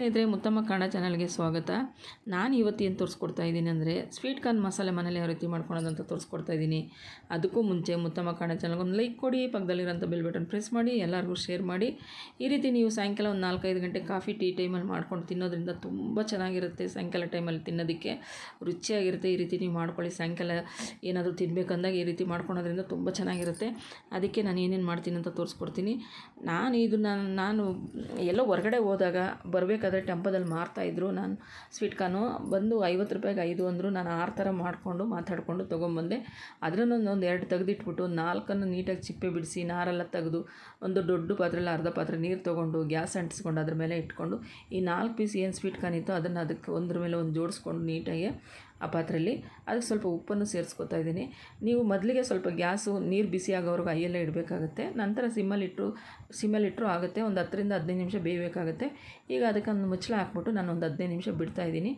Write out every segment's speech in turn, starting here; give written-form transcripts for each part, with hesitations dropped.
ಸ್ನೇಹಿತರೆ, ಮುತ್ತಮ್ಮ ಕನ್ನಡ ಚಾನಲ್ಗೆ ಸ್ವಾಗತ. ನಾನು ಇವತ್ತು ಏನು ತೋರಿಸ್ಕೊಡ್ತಾ ಇದ್ದೀನಿ ಅಂದರೆ ಸ್ವೀಟ್ ಕಾರ್ನ್ ಮಸಾಲೆ ಮನೇಲಿ ಯಾವ ರೀತಿ ಮಾಡ್ಕೊಳೋದಂತ ತೋರಿಸ್ಕೊಡ್ತಾ ಇದ್ದೀನಿ. ಅದಕ್ಕೂ ಮುಂಚೆ ಮುತ್ತಮ್ಮ ಕನ್ನಡ ಚಾನಲ್ಗೆ ಒಂದು ಲೈಕ್ ಕೊಡಿ, ಪಕ್ಕದಲ್ಲಿರೋಂಥ ಬೆಲ್ ಬಟನ್ ಪ್ರೆಸ್ ಮಾಡಿ, ಎಲ್ಲರಿಗೂ ಶೇರ್ ಮಾಡಿ. ಈ ರೀತಿ ನೀವು ಸಾಯಂಕಾಲ ಒಂದು 4-5 ಗಂಟೆ ಕಾಫಿ ಟೀ ಟೈಮಲ್ಲಿ ಮಾಡ್ಕೊಂಡು ತಿನ್ನೋದ್ರಿಂದ ತುಂಬ ಚೆನ್ನಾಗಿರುತ್ತೆ. ಸಾಯಂಕಾಲ ಟೈಮಲ್ಲಿ ತಿನ್ನೋದಕ್ಕೆ ರುಚಿಯಾಗಿರುತ್ತೆ. ಈ ರೀತಿ ನೀವು ಮಾಡ್ಕೊಳ್ಳಿ. ಸಾಯಂಕಾಲ ಏನಾದರೂ ತಿನ್ನಬೇಕಂದಾಗ ಈ ರೀತಿ ಮಾಡ್ಕೊಳೋದ್ರಿಂದ ತುಂಬ ಚೆನ್ನಾಗಿರುತ್ತೆ. ಅದಕ್ಕೆ ನಾನು ಏನೇನು ಮಾಡ್ತೀನಿ ಅಂತ ತೋರಿಸ್ಕೊಡ್ತೀನಿ. ನಾನು ಎಲ್ಲೋ ಹೊರಗಡೆ ಹೋದಾಗ ಬರಬೇಕಾದ್ರೆ ಟೆಂಪೋದಲ್ಲಿ ಮಾರ್ತಾಯಿದ್ರು. ನಾನು ಸ್ವೀಟ್ ಕಾರ್ನು ಬಂದು 50 ರೂಪಾಯಿಗೆ 5 ಅಂದರು. ನಾನು 6 ಥರ ಮಾಡಿಕೊಂಡು ಮಾತಾಡಿಕೊಂಡು ತೊಗೊಂಬಂದೆ. ಅದನ್ನು ಒಂದು 2 ತೆಗೆದಿಟ್ಬಿಟ್ಟು 4 ನೀಟಾಗಿ ಚಿಪ್ಪೆ ಬಿಡಿಸಿ ನಾರೆಲ್ಲ ತೆಗೆದು ಒಂದು ದೊಡ್ಡ ಪಾತ್ರೆಯಲ್ಲಿ ಅರ್ಧ ಪಾತ್ರೆ ನೀರು ತೊಗೊಂಡು ಗ್ಯಾಸ್ ಅಂಟಿಸ್ಕೊಂಡು ಅದ್ರ ಮೇಲೆ ಇಟ್ಕೊಂಡು ಈ 4 ಪೀಸ್ ಏನು ಸ್ವೀಟ್ ಕಾರ್ನ್ ಇತ್ತು ಅದನ್ನು ಅದಕ್ಕೆ ಒಂದ್ರ ಮೇಲೆ ಒಂದು ಜೋಡಿಸ್ಕೊಂಡು ನೀಟಾಗಿ ಆ ಪಾತ್ರೆಯಲ್ಲಿ ಅದಕ್ಕೆ ಸ್ವಲ್ಪ ಉಪ್ಪನ್ನು ಸೇರಿಸ್ಕೊತಾ ಇದ್ದೀನಿ. ನೀವು ಮೊದಲಿಗೆ ಸ್ವಲ್ಪ ಗ್ಯಾಸು ನೀರು ಬಿಸಿ ಆಗೋವ್ರಿಗೆ ಹೈಯಲ್ಲೇ ಇಡಬೇಕಾಗುತ್ತೆ. ನಂತರ ಸಿಮ್ಮಲ್ಲಿಟ್ಟರು ಆಗುತ್ತೆ. ಒಂದು 10-15 ನಿಮಿಷ ಬೇಯಬೇಕಾಗುತ್ತೆ. ಈಗ ಅದಕ್ಕೆ ಒಂದು ಮುಚ್ಚಳ ಹಾಕ್ಬಿಟ್ಟು ನಾನು ಒಂದು 15 ನಿಮಿಷ ಬಿಡ್ತಾಯಿದ್ದೀನಿ.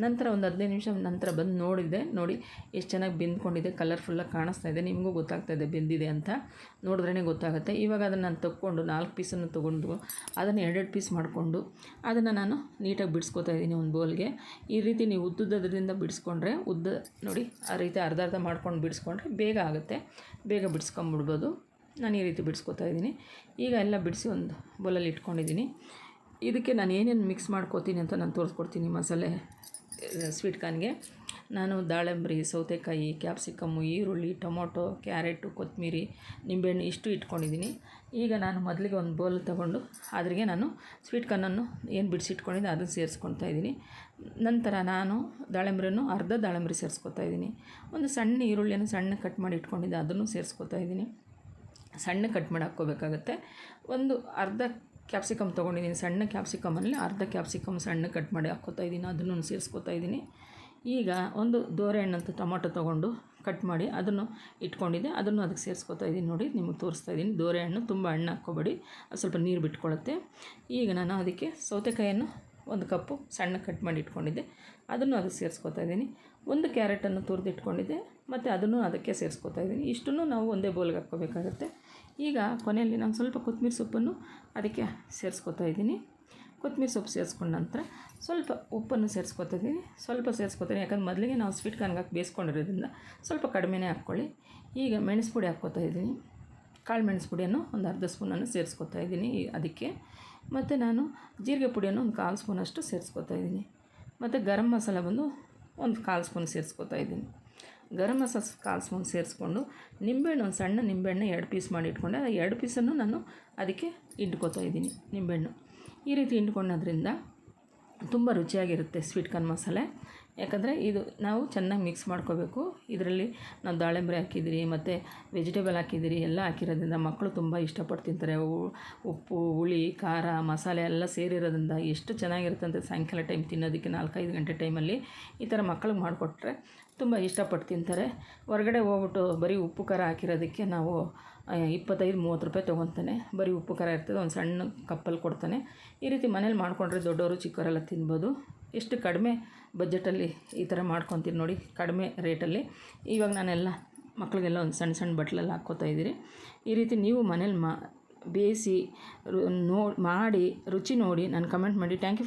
ನಂತರ ಒಂದು 15 ನಿಮಿಷ ನಂತರ ಬಂದು ನೋಡಿ ಎಷ್ಟು ಚೆನ್ನಾಗಿ ಬೆಂದ್ಕೊಂಡಿದೆ. ಕಲರ್ಫುಲ್ಲಾಗಿ ಕಾಣಿಸ್ತಾ ಇದೆ. ನಿಮಗೂ ಗೊತ್ತಾಗ್ತಾಯಿದೆ ಬೆಂದಿದೆ ಅಂತ, ನೋಡಿದ್ರೇ ಗೊತ್ತಾಗುತ್ತೆ. ಇವಾಗ ಅದನ್ನು ನಾನು ತಗೊಂಡು 4 ಪೀಸನ್ನು ತೊಗೊಂಡು ಅದನ್ನು 2 ಪೀಸ್ ಮಾಡಿಕೊಂಡು ಅದನ್ನು ನಾನು ನೀಟಾಗಿ ಬಿಡಿಸ್ಕೊತಾ ಇದ್ದೀನಿ ಒಂದು ಬೌಲ್ಗೆ. ಈ ರೀತಿ ನೀವು ಉದ್ದುದರಿಂದ ಬಿಡಿಸ್ಕೊಂಡ್ರೆ ನೋಡಿ ಆ ರೀತಿ ಅರ್ಧ ಮಾಡ್ಕೊಂಡು ಬಿಡಿಸ್ಕೊಂಡ್ರೆ ಬೇಗ ಆಗುತ್ತೆ. ಬೇಗ ಬಿಡಿಸ್ಕೊಂಬಿಡ್ಬೋದು. ನಾನು ಈ ರೀತಿ ಬಿಡಿಸ್ಕೊತಾ ಇದ್ದೀನಿ. ಈಗ ಎಲ್ಲ ಬಿಡಿಸಿ ಒಂದು ಬೌಲಲ್ಲಿ ಇಟ್ಕೊಂಡಿದ್ದೀನಿ. ಇದಕ್ಕೆ ನಾನು ಏನೇನು ಮಿಕ್ಸ್ ಮಾಡ್ಕೋತೀನಿ ಅಂತ ನಾನು ತೋರಿಸ್ಕೊಡ್ತೀನಿ. ಮಸಾಲೆ ಸ್ವೀಟ್ ಕಾರ್ನ್ಗೆ ನಾನು ದಾಳಿಂಬೆ, ಸೌತೆಕಾಯಿ, ಕ್ಯಾಪ್ಸಿಕಮ್ಮು, ಈರುಳ್ಳಿ, ಟೊಮೊಟೊ, ಕ್ಯಾರೆಟು, ಕೊತ್ತಂಬರಿ, ನಿಂಬೆಹಣ್ಣು ಇಷ್ಟು ಇಟ್ಕೊಂಡಿದ್ದೀನಿ. ಈಗ ನಾನು ಮೊದಲಿಗೆ ಒಂದು ಬೌಲ್ ತೊಗೊಂಡು ಅದ್ರಿಗೆ ನಾನು ಸ್ವೀಟ್ ಕಾರ್ನನ್ನು ಏನು ಬಿಡಿಸಿಟ್ಕೊಂಡಿದ್ದೆ ಅದನ್ನು ಸೇರಿಸ್ಕೊತಾ ಇದ್ದೀನಿ. ನಂತರ ನಾನು ಅರ್ಧ ದಾಳಿಂಬೆ ಸೇರಿಸ್ಕೊತಾ ಇದ್ದೀನಿ. ಒಂದು ಸಣ್ಣ ಈರುಳ್ಳಿಯನ್ನು ಸಣ್ಣ ಕಟ್ ಮಾಡಿ ಇಟ್ಕೊಂಡಿದ್ದೆ ಅದನ್ನು ಸೇರಿಸ್ಕೊತಾ ಇದ್ದೀನಿ. ಸಣ್ಣ ಕಟ್ ಮಾಡಿ ಹಾಕ್ಕೋಬೇಕಾಗತ್ತೆ. ಒಂದು ಅರ್ಧ ಕ್ಯಾಪ್ಸಿಕಮ್ ತೊಗೊಂಡಿದ್ದೀನಿ. ಸಣ್ಣ ಕ್ಯಾಪ್ಸಿಕಮಲ್ಲಿ ಅರ್ಧ ಕ್ಯಾಪ್ಸಿಕಮ್ ಸಣ್ಣ ಕಟ್ ಮಾಡಿ ಹಾಕ್ಕೋತಾ ಇದ್ದೀನಿ. ಅದನ್ನು ಸೇರಿಸ್ಕೊತಾ ಇದ್ದೀನಿ. ಈಗ ಒಂದು ದೋರೆ ಹಣ್ಣಂತ ಟೊಮೊಟೊ ತೊಗೊಂಡು ಕಟ್ ಮಾಡಿ ಅದನ್ನು ಇಟ್ಕೊಂಡಿದ್ದೆ. ಅದನ್ನು ಅದಕ್ಕೆ ಸೇರಿಸ್ಕೊತಾ ಇದ್ದೀನಿ. ನೋಡಿ ನಿಮಗೆ ತೋರಿಸ್ತಾ ಇದ್ದೀನಿ. ದೋರೆ ಹಣ್ಣು ತುಂಬ ಹಣ್ಣು ಹಾಕ್ಕೋಬೇಡಿ, ಅದು ಸ್ವಲ್ಪ ನೀರು ಬಿಟ್ಕೊಳ್ಳುತ್ತೆ. ಈಗ ನಾನು ಅದಕ್ಕೆ ಸೌತೆಕಾಯಿಯನ್ನು 1 ಕಪ್ಪು ಸಣ್ಣ ಕಟ್ ಮಾಡಿ ಇಟ್ಕೊಂಡಿದ್ದೆ. ಅದನ್ನು ಅದಕ್ಕೆ ಸೇರಿಸ್ಕೊತಾ ಇದ್ದೀನಿ. ಒಂದು ಕ್ಯಾರೆಟನ್ನು ತುರಿದಿಟ್ಕೊಂಡಿದ್ದೆ ಮತ್ತು ಅದನ್ನು ಅದಕ್ಕೆ ಸೇರಿಸ್ಕೊತಾ ಇದ್ದೀನಿ. ಇಷ್ಟನ್ನು ನಾವು ಒಂದೇ ಬೌಲ್ಗೆ ಹಾಕ್ಕೋಬೇಕಾಗತ್ತೆ. ಈಗ ಕೊನೆಯಲ್ಲಿ ನಾನು ಸ್ವಲ್ಪ ಕೊತ್ತಂಬರಿ ಸೊಪ್ಪನ್ನು ಅದಕ್ಕೆ ಸೇರಿಸ್ಕೊತಾ ಇದ್ದೀನಿ. ಕೊತ್ತಂಬರಿ ಸೊಪ್ಪು ಸೇರಿಸ್ಕೊಂಡ ನಂತರ ಸ್ವಲ್ಪ ಉಪ್ಪನ್ನು ಸೇರಿಸ್ಕೊತಾ ಇದ್ದೀನಿ. ಸ್ವಲ್ಪ ಸೇರಿಸ್ಕೊತೀನಿ, ಯಾಕಂದ್ರೆ ಮೊದಲಿಗೆ ನಾವು ಸ್ವೀಟ್ ಕಾರ್ನ್ಗೆ ಹಾಕಿ ಬೇಯಿಸ್ಕೊಂಡಿರೋದ್ರಿಂದ ಸ್ವಲ್ಪ ಕಡಿಮೆನೇ ಹಾಕ್ಕೊಳ್ಳಿ. ಈಗ ಮೆಣಸು ಪುಡಿ ಹಾಕ್ಕೋತಾ ಇದ್ದೀನಿ. ಕಾಳು ಮೆಣಸು ಪುಡಿಯನ್ನು ಒಂದು ಅರ್ಧ ಸ್ಪೂನನ್ನು ಸೇರಿಸ್ಕೊತಾ ಇದ್ದೀನಿ ಅದಕ್ಕೆ. ಮತ್ತು ನಾನು ಜೀರಿಗೆ ಪುಡಿಯನ್ನು ಒಂದು 1/4 ಸ್ಪೂನಷ್ಟು ಸೇರಿಸ್ಕೊತಾ ಇದ್ದೀನಿ. ಮತ್ತು ಗರಂ ಮಸಾಲ ಬಂದು ಒಂದು 1/4 ಸ್ಪೂನ್ ಸೇರಿಸ್ಕೊತಾ ಇದ್ದೀನಿ. ಗರಂ ಮಸಾಲ 1/4 ಸ್ಪೂನ್ ಸೇರಿಸ್ಕೊಂಡು ನಿಂಬೆಹಣ್ಣು ಒಂದು ಸಣ್ಣ ನಿಂಬೆಹಣ್ಣು 2 ಪೀಸ್ ಮಾಡಿ ಇಟ್ಕೊಂಡೆ. ಆ 2 ಪೀಸನ್ನು ನಾನು ಅದಕ್ಕೆ ಹಿಂಡ್ಕೊತಾ ಇದ್ದೀನಿ. ನಿಂಬೆಹಣ್ಣು ಈ ರೀತಿ ಹಿಂಡ್ಕೊಳ್ಳೋದ್ರಿಂದ ತುಂಬ ರುಚಿಯಾಗಿರುತ್ತೆ ಸ್ವೀಟ್ ಕಾರ್ನ್ ಮಸಾಲೆ. ಯಾಕಂದರೆ ಇದು ನಾವು ಚೆನ್ನಾಗಿ ಮಿಕ್ಸ್ ಮಾಡ್ಕೋಬೇಕು. ಇದರಲ್ಲಿ ನಾವು ದಾಳಿಂಬೆ ಹಾಕಿದ್ದೀರಿ ಮತ್ತು ವೆಜಿಟೇಬಲ್ ಹಾಕಿದ್ದೀರಿ, ಎಲ್ಲ ಹಾಕಿರೋದ್ರಿಂದ ಮಕ್ಕಳು ತುಂಬ ಇಷ್ಟಪಟ್ಟು ತಿಂತಾರೆ. ಉಪ್ಪು, ಹುಳಿ, ಖಾರ, ಮಸಾಲೆ ಎಲ್ಲ ಸೇರಿರೋದ್ರಿಂದ ಎಷ್ಟು ಚೆನ್ನಾಗಿರುತ್ತೆ ಅಂತ ಸಾಯಂಕಾಲ ಟೈಮ್ ತಿನ್ನೋದಕ್ಕೆ 4-5 ಗಂಟೆ ಟೈಮಲ್ಲಿ ಈ ಥರ ಮಕ್ಕಳಿಗೆ ಮಾಡಿಕೊಟ್ರೆ ತುಂಬ ಇಷ್ಟಪಟ್ಟು ತಿಂತಾರೆ. ಹೊರಗಡೆ ಹೋಗ್ಬಿಟ್ಟು ಬರೀ ಉಪ್ಪು ಖಾರ ಹಾಕಿರೋದಕ್ಕೆ ನಾವು 25-30 ರೂಪಾಯಿ ತೊಗೊತಾನೆ. ಬರೀ ಉಪ್ಪು ಖಾರ ಇರ್ತದೆ, ಒಂದು ಸಣ್ಣ ಕಪ್ಪಲ್ಲಿ ಕೊಡ್ತಾನೆ. ಈ ರೀತಿ ಮನೇಲಿ ಮಾಡಿಕೊಂಡ್ರೆ ದೊಡ್ಡವರು ಚಿಕ್ಕವರೆಲ್ಲ ತಿನ್ಬೋದು. ಎಷ್ಟು ಕಡಿಮೆ ಬಜೆಟಲ್ಲಿ ಈ ಥರ ಮಾಡ್ಕೊತೀನಿ ನೋಡಿ, ಕಡಿಮೆ ರೇಟಲ್ಲಿ. ಇವಾಗ ನಾನೆಲ್ಲ ಮಕ್ಕಳಿಗೆಲ್ಲ ಒಂದು ಸಣ್ಣ ಬಟ್ಲಲ್ಲಿ ಹಾಕ್ಕೋತಾ ಇದ್ದೀರಿ. ಈ ರೀತಿ ನೀವು ಮನೇಲಿ ಬೇಯಿಸಿ ಮಾಡಿ ರುಚಿ ನೋಡಿ ನಾನು ಕಮೆಂಟ್ ಮಾಡಿ. Thank you.